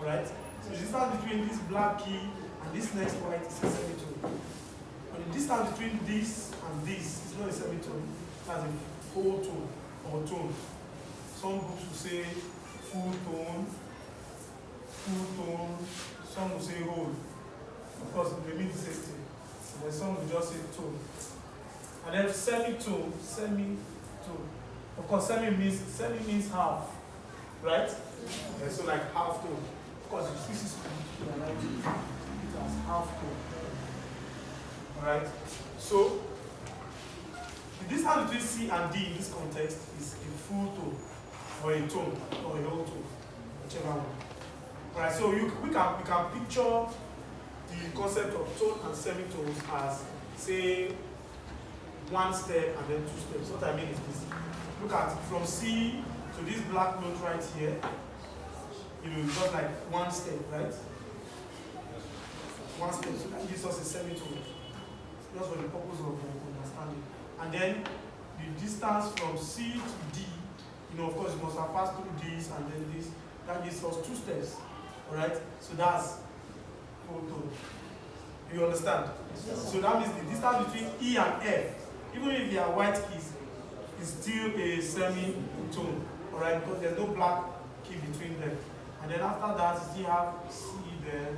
Alright? So the distance between this black key and this next white is a semitone. But the distance between this and this is not a semitone, that's a whole tone or tone. Some books will say full tone, some will say whole. Of course, they mean the same thing. And then some will just say tone. And then semitone. Of course, semi means half, right? Yeah, so like half tone. Of course, this is it as half tone. Alright? So, the distance between C and D in this context is a full tone, or a tone, or a whole tone, whichever one. Alright, so we can picture the concept of tone and semitones as, say, one step and then two steps. What I mean is this. Look at from C to this black note right here. Just like one step, right? One step, so that gives us a semitone. Just for the purpose of understanding. And then the distance from C to D, of course, you must have passed through this and then this. That gives us two steps. Alright? So that's whole tone. You understand? So that means the distance between E and F, even if they are white keys, is still a semitone. Alright? Because there's no black key between them. And then after that, you still have C there.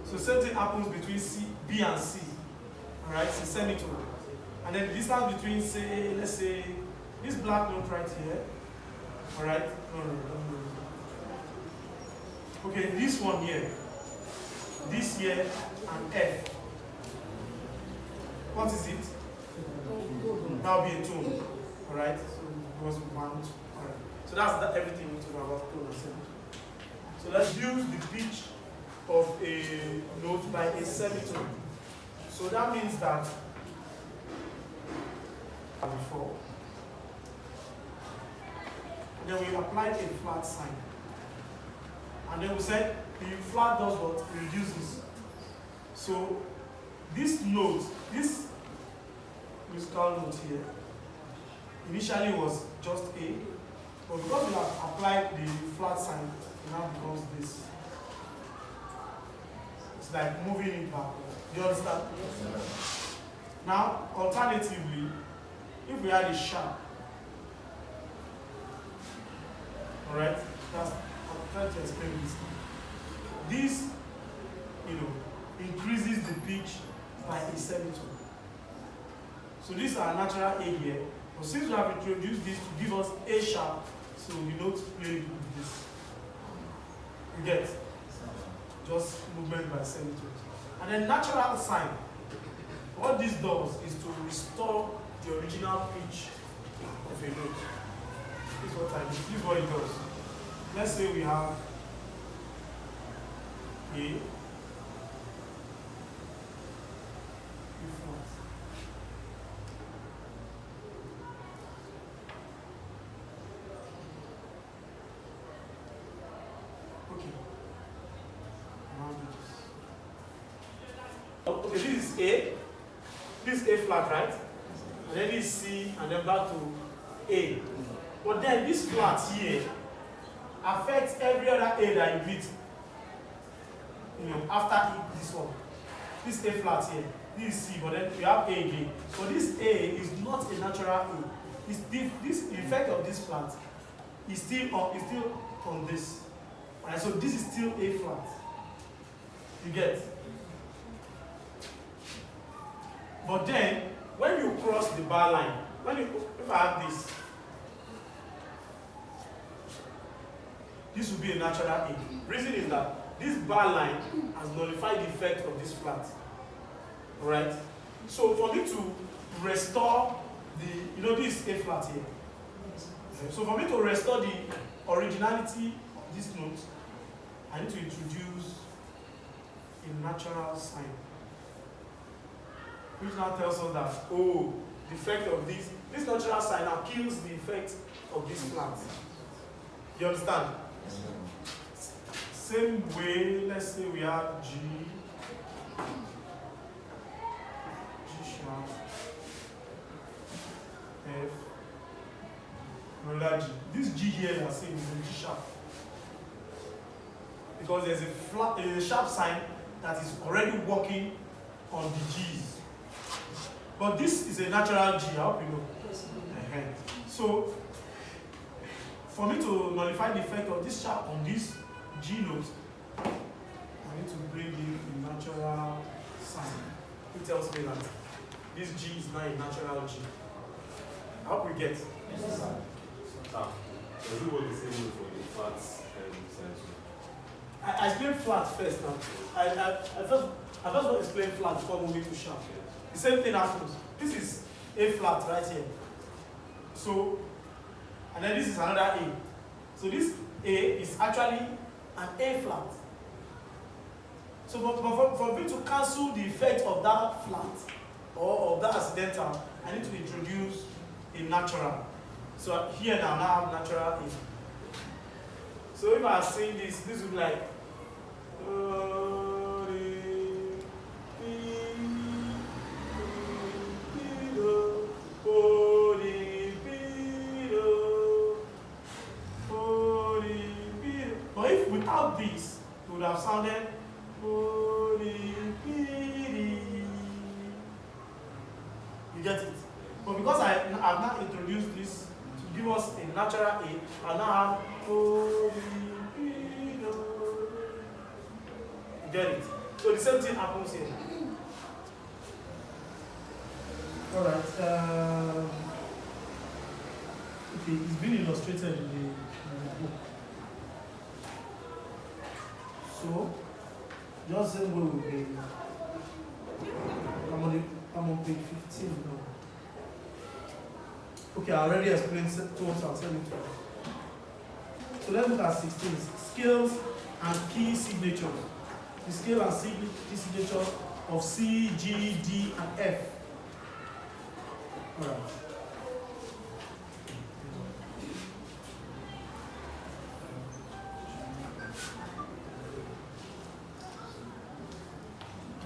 So same thing happens between B and C. Alright? It's a semitone. And then the distance between, say, let's say, this black note right here. Alright? No. Okay, this one here. This here and F. What is it? That will be a tone. Alright? So it was one. Alright. So that's everything we talk about tone and semitone. So let's use the pitch of a note by a semitone. So that means that before, then we applied a flat sign. And then we said the flat does what? It reduces. So this note, this musical note here, initially was just A, but because we have applied the flat sign, it now becomes this. It's like moving it backwards. Do you understand? Yes. Now, alternatively, if we had a sharp, alright, I'm trying to explain this. This, increases the pitch by a semitone. So this is our natural A here. But since we have introduced this to give us A sharp, so we know to play with this. You get? Just movement by semitones. And then natural sign. What this does is to restore the original pitch of a note. This is what I mean. This is what it does. Let's say we have A, B flat. Okay. Okay, this is A. This is A flat, right? And then this is C, and then back to A. But then this flat here affects every other A that you beat. After this one. This A flat here. This is C, but then we have A again. So this A is not a natural A. It's this effect of this flat is still on this. And so this is still A flat. You get? But then when you cross the bar line, if I have this will be a natural A. Reason is that this bar line has nullified the effect of this flat. Alright? So for me to restore this is A flat here. So for me to restore the originality of this note, I need to introduce a natural sign. Which now tells us that, the effect of this natural sign now kills the effect of this flat. You understand? Same way, let's say we have G sharp, F, another G. This G here you are seeing is a G sharp. Because there's a sharp sign that is already working on the G's. But this is a natural G, I hope you know. So, for me to nullify the effect of this sharp on this G note, I need to bring in a natural sign. It tells me that this G is not a natural G. I hope we get. Yes, sir. Does it work the same way for the flat sense? I explained flat first now. I first want to explain flat before moving to sharp. The same thing happens. This is A flat right here. So, and then this is another A. So this A is actually an A flat. So for me to cancel the effect of that flat or of that accidental, I need to introduce a natural. So here now I have natural A. So if I sing this would be like but if without this, it would have sounded you get it? But because I've now introduced this to give us a natural A, I now have you get it? So the same thing happens here. Alright. Okay, it's been illustrated in the book. So, just same way with the I'm on page 15 now. Okay, I already explained tones, I'll send it to you. So let's look at 16. Scales and key signatures. The scale and key signature of C, G, D, and F. Alright.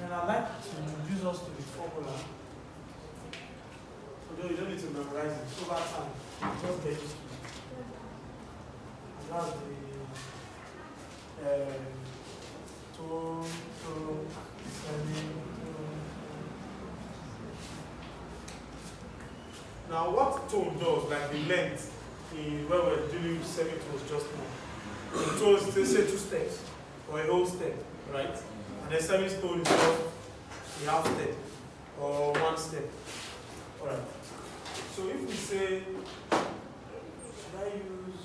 And I'd like to introduce us to the formula. Although you don't need to memorize it over time, just get used to it. And that's the tone, semi. Now, what tone does, like the length, in where we're dealing with semitones just now. The tones, they say 2 steps or a whole step, right? And the semitone is just a half step or 1 step. Alright. So if we say, should I use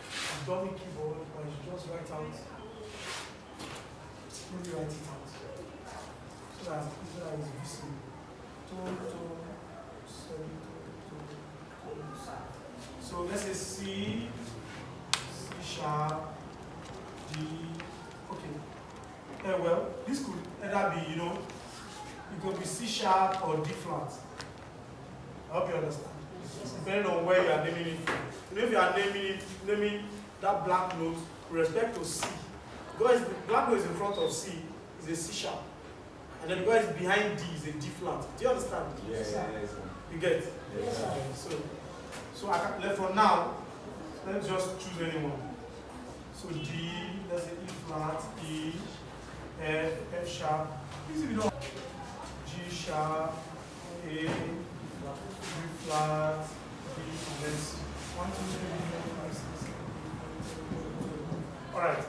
a dummy keyboard or I should just write out? Let me write it out. So that it's visible. Tone, so let's say C sharp, D. Okay. Well, this could either be, it could be C sharp or D flat. I hope you understand. Depending on where you are naming it from. If you are naming that black note with respect to C, because the black note is in front of C, is a C sharp. And then because it's behind D is a D flat. Do you understand? Yes. You get? Yes. So I can, for now, let's just choose anyone. So D, let's say E flat, E, F sharp. Easy we don't. G sharp, A, B flat, D, and then C. 1, 2, 3, 4, 5, 6. Alright.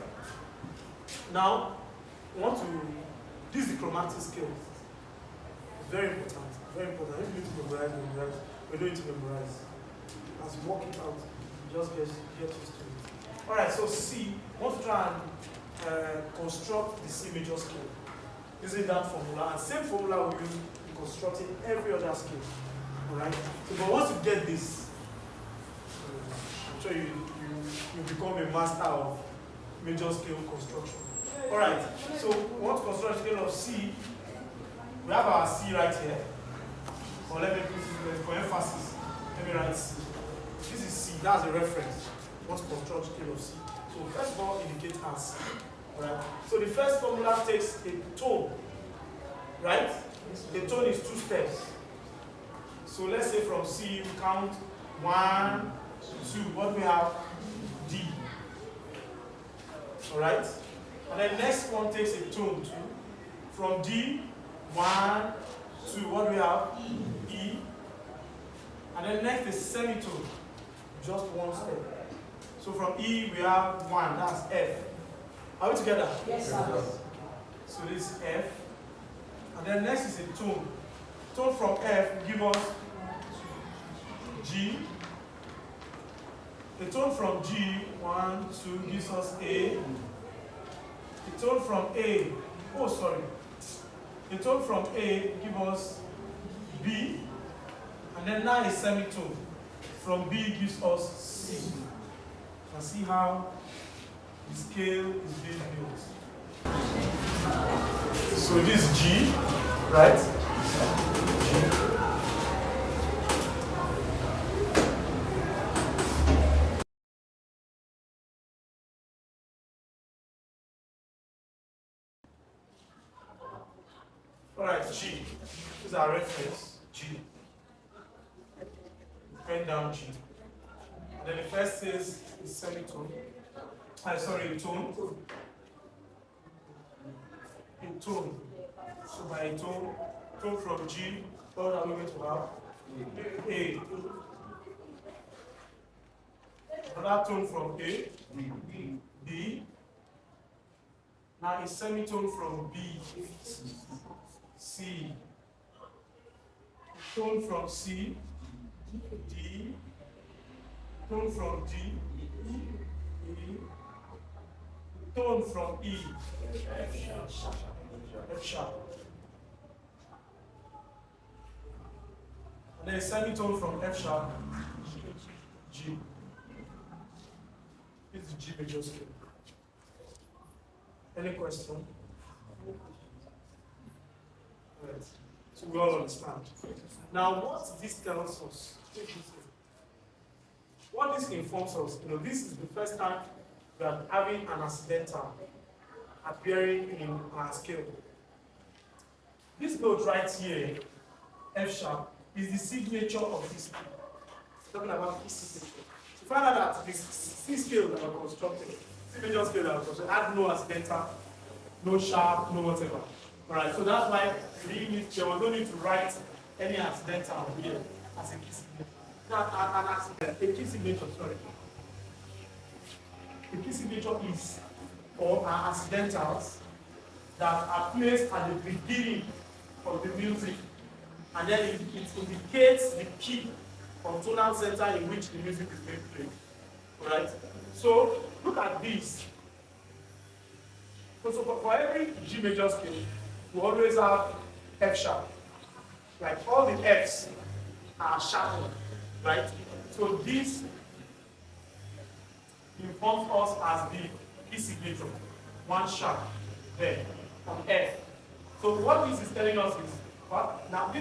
Now, we want to. This is the chromatic scale. It's very important. Very important. If you need to memorize, we don't need to memorize. As you work it out, you just get used to it. Alright, so C, we want to try and construct the C major scale using that formula. And same formula we use in constructing every other scale. Alright? So, but once you get this, I'm sure you become a master of major scale construction. Alright, so we want to construct a scale of C. We have our C right here. Or let me put it for emphasis. Let me write C. This is C, that's a reference. We want to construct a scale of C. So first of all, indicate as C. Alright. So the first formula takes a tone. Right? The tone is 2 steps. So let's say from C, we count 1, have D. Alright? And then next one takes a tone too. From D, 1, 2, what do we have? E. And then next is semitone. Just one step. So from E we have 1, that's F. Are we together? Yes, sir. So this is F. And then next is a tone. Tone from F will give us G. The tone from G, 1, 2, gives us A. The tone from A, oh sorry. The tone from A gives us B. And then now a semitone. From B gives us C. You can see how the scale is being built. So this is G, right? G. Alright, G. This is our reference, G. Pen down G. And then the first is semitone. Sorry, tone. In tone. So by tone from G, what are we going to have? A. Another tone from A, B. Now a semitone from B, C. Tone from C, D. Tone from D, E. Tone from E, F sharp. And then a semitone from F sharp, G. This is G major scale. Any question? Right. So we all understand. Now, what this tells us, what this informs us, this is the first time we are having an accidental appearing in our scale. This note right here, F sharp, is the signature of this scale. Talking about this signature. To find out that this C scale that was constructed, C major scale that was constructed, had no accidental, no sharp, no whatever. Alright, so that's why there was no need to write any accidental here as a key signature. Now, a key signature, sorry. The key signature is, or are accidentals that are placed at the beginning of the music, and then it indicates the key or tonal center in which the music is being played. Alright? So look at this. So for every G major scale, we always have F sharp. Like all the Fs are sharpened, right? So this informs us as the key signature, 1 sharp there on F. So what this is telling us is, now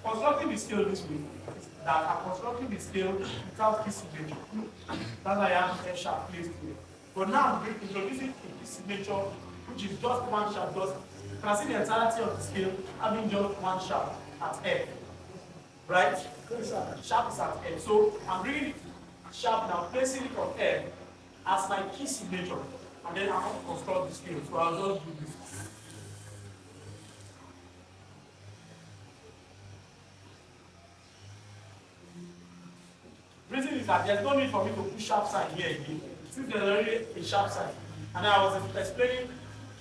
constructing the scale this way, that I'm constructing the scale without key signature. That's why I have F sharp placed here. But now I'm introducing a key signature, which is just 1 sharp. You can see the entirety of the scale having just 1 sharp at F. Right? Sharp is at F. So I'm bringing sharp now, placing it on F as my key signature. And then I want to construct the scale. So I'll just do this. The reason is that there's no need for me to put sharp sign here again, since there's already a sharp sign. And I was explaining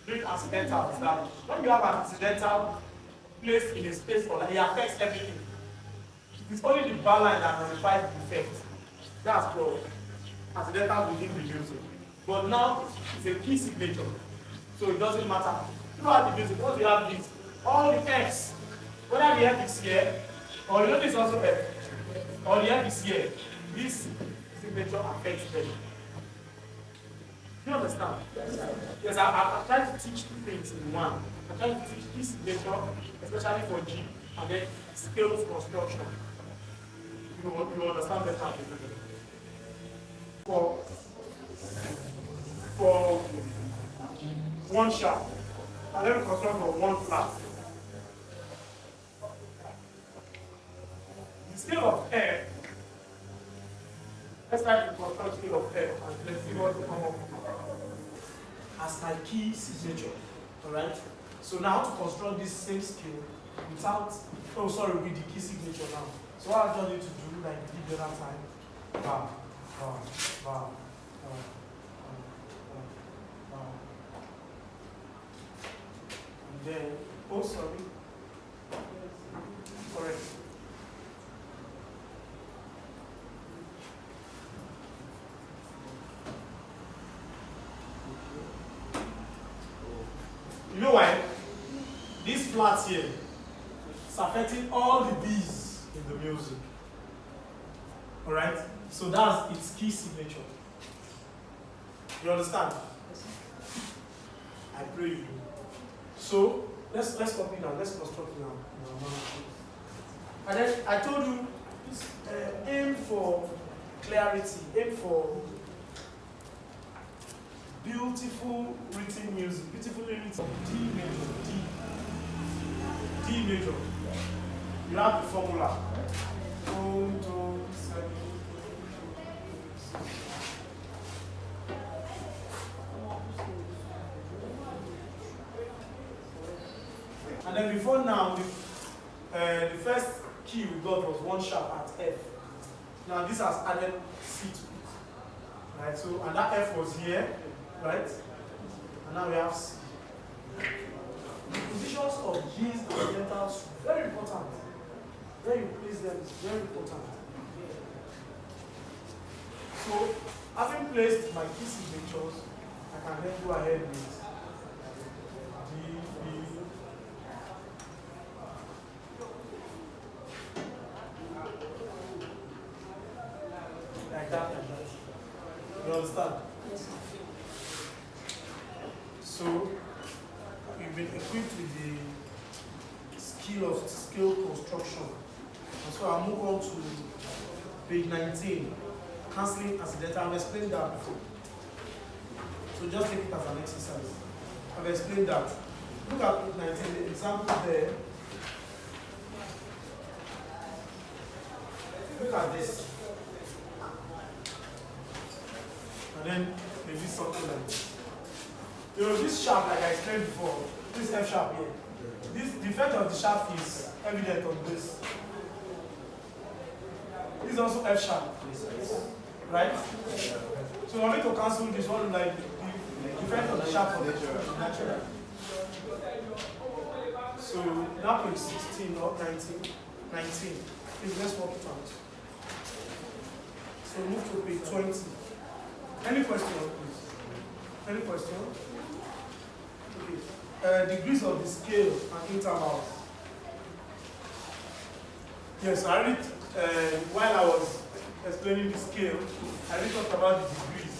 during accidentals that when you have an accidental placed in a space for like, it affects everything. It's only the bar line that modifies the effect. That's for accidental within the music. But now it's a key signature, so it doesn't matter. Throughout the music, once you have this, all the Fs, whether the F is here, or you know this also F, or the F is here, this signature affects them. Do you understand? Yes, I'm trying to teach 2 things in one. I'm trying to teach this signature, especially for G, and then scales construction. You understand better. For 1 sharp, and then we construct for 1 flat. The scale of F, let's start the construct scale of F and let's see what will come up as my key signature. Alright? So now to construct this same scale without, with the key signature now. So what I just need to do, like we did the other time, bar, bar, bar, bar, bar, bar. And then, correct. You know why? This flat here is affecting all the B's in the music. Alright? So that's its key signature. You understand? I pray you do. So let's copy now, let's construct now. And then I told you aim for clarity, aim for beautiful written music, beautifully written. D major. You have the formula. Tone, 7. And then before now, the first key we got was 1 sharp at F. Now this has added C to it. Right? So, and that F was here, right? And now we have C. The positions of G's and dentals very important. Where you place them is very important. So, having placed my key signatures, I can then go ahead with D, B. Like that. You understand? Yes. So, you've been equipped with the skill of scale construction. And so I'll move on to page 19, cancelling accidental. I've explained that before. So just take it as an exercise. I've explained that. Look at page 19, the example there. Look at this. And then maybe something like this. You know, this sharp, like I explained before, this F sharp here. This, the effect of the sharp is evident on this. This is also F sharp. Right? So I want me to cancel this one, like the effect of the sharp on the natural. So now page 16 or 19. Please let's work it out. So move to page 20. Any question, please? Any question? Okay. Degrees of the scale and intervals. Yes, I read, while I was explaining the scale, I already talked about the degrees.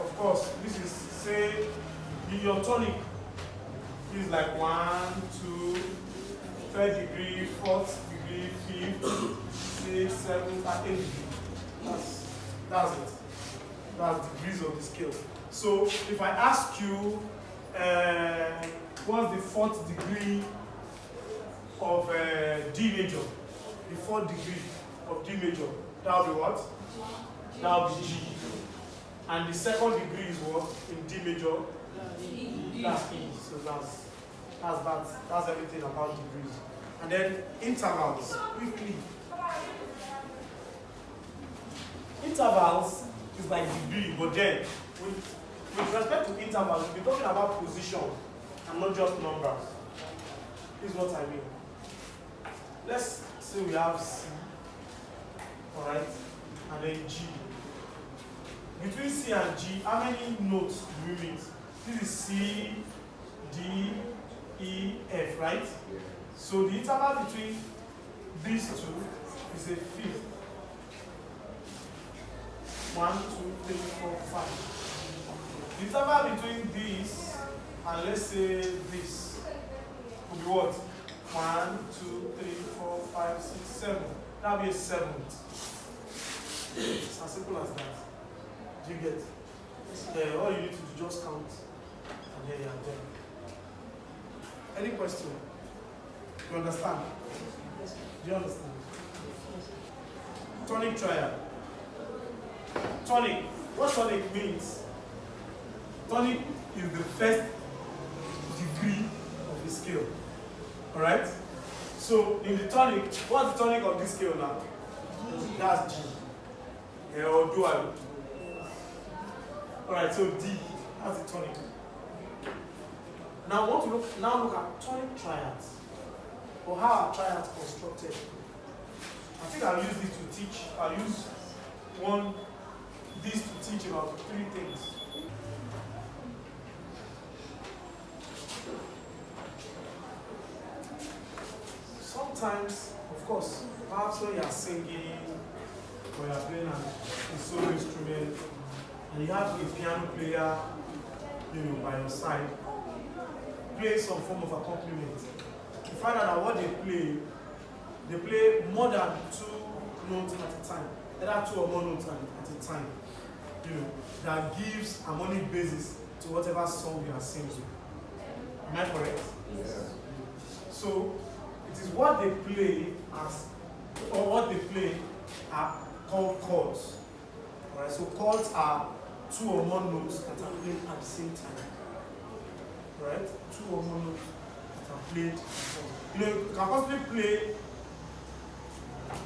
Of course, this is, say, your tonic is like 1, 2, 3rd degree, 4th degree, 5th, 6th, 7th, and 8th degree. That's it. That's degrees of the scale. So if I ask you what's the 4th degree of D major, the 4th degree of D major, that will be what? That will be G. And the 2nd degree is what in D major? That's E. So that's everything about degrees. And then intervals, quickly. Intervals is like degree, but then with respect to intervals, we're talking about position and not just numbers. This is what I mean. Let's say we have C, alright, and then G. Between C and G, how many notes do we meet? This is C, D, E, F, right? So the interval between these two is a fifth. 1, 2, 3, 4, 5. The interval between this and let's say this will be what? 1, 2, 3, 4, 5, 6, 7. That will be a 7th. It's as simple as that. Do you get? All you need to do is just count and then you are there. Any question? You understand? Do you understand? Tonic triad. tonic. What tonic means? Tonic is the first degree of the scale. Alright? So in the tonic, what's the tonic of this scale now? That's G. Or dual. Alright, so D, that's the tonic. Now I want to look at tonic triads, or how are triads constructed. I think I'll use this to teach. I'll use this to teach about 3 things. Sometimes, of course, perhaps when you are singing or you are playing a solo instrument and you have a piano player, by your side, play some form of accompaniment. You find out that what they play more than 2 notes at a time. There are 2 or more notes at a time. That gives harmonic basis to whatever song you are singing. Am I correct? Yes. So it is what they play are called chords. Alright, so chords are 2 or more notes that are played at the same time. Right? 2 or more notes that are played. You can possibly play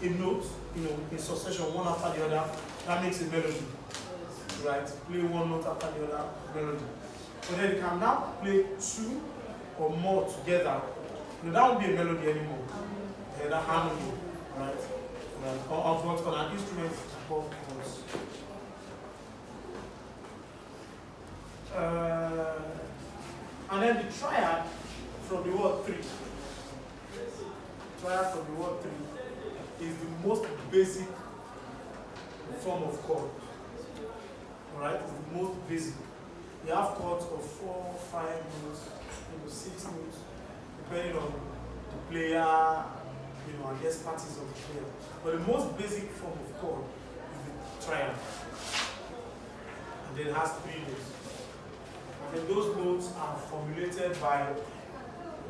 a note, in succession, one after the other. That makes a melody. Right? Play one note after the other, melody. But then you can now play 2 or more together. That won't be a melody anymore. That harmony. Right? Or what's called an instrument called chords. And then the triad from the word 3. Triad from the word 3 is the most basic form of chord. Alright, it's the most basic. You have chords of 4, 5 notes, 6 notes, depending on the player, and the expertise of the player. But the most basic form of chord is the triad. And then it has 3 notes. And then those notes are formulated by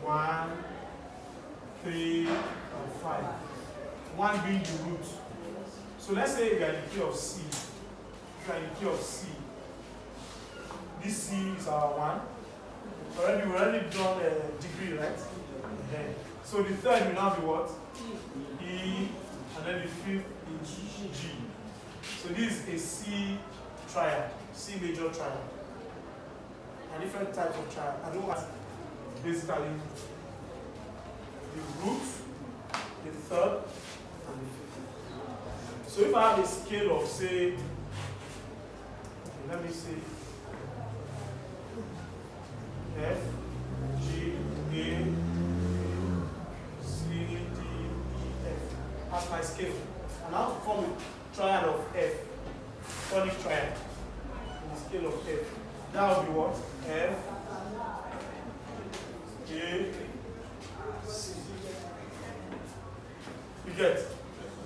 1, 3, and 5. 1 being the root. So let's say we are in the key of C. If you are in the key of C, this C is our 1. We already done a degree, right? So the third will now be what? E, and then the 5th is G. So this is a C triad, C major triad. And different types of triad. I don't want basically the root, the third, and the 5th. So if I have a scale of, say, let me see, F, G, A, C, D, E, F. That's my scale. And I have to form a triad of F, tonic triad, in the scale of F. That would be what? F, A, C. You get?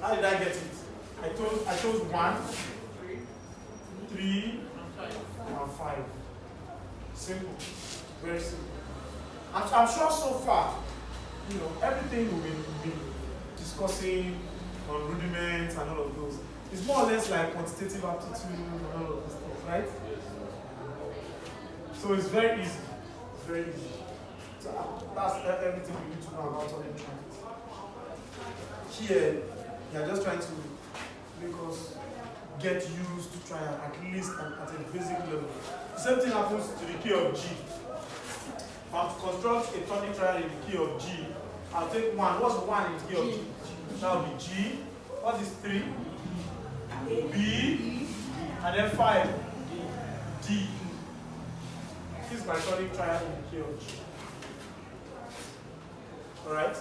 How did I get it? I chose 1, 3, and 5. Simple. Very simple. I'm sure so far, everything we've been discussing on rudiments and all of those is more or less like quantitative aptitude and all of those stuff, right? So it's very easy. It's very easy. So that's everything we need to know about tonic triads. Here, they are just trying to make us get used to triad at least at a basic level. The same thing happens to the key of G. If I'm to construct a tonic triad in the key of G, I'll take 1. What's 1 in the key of G? That will be G. What is 3? B. And then 5. D. This is my tonic triad in the key of G. Alright?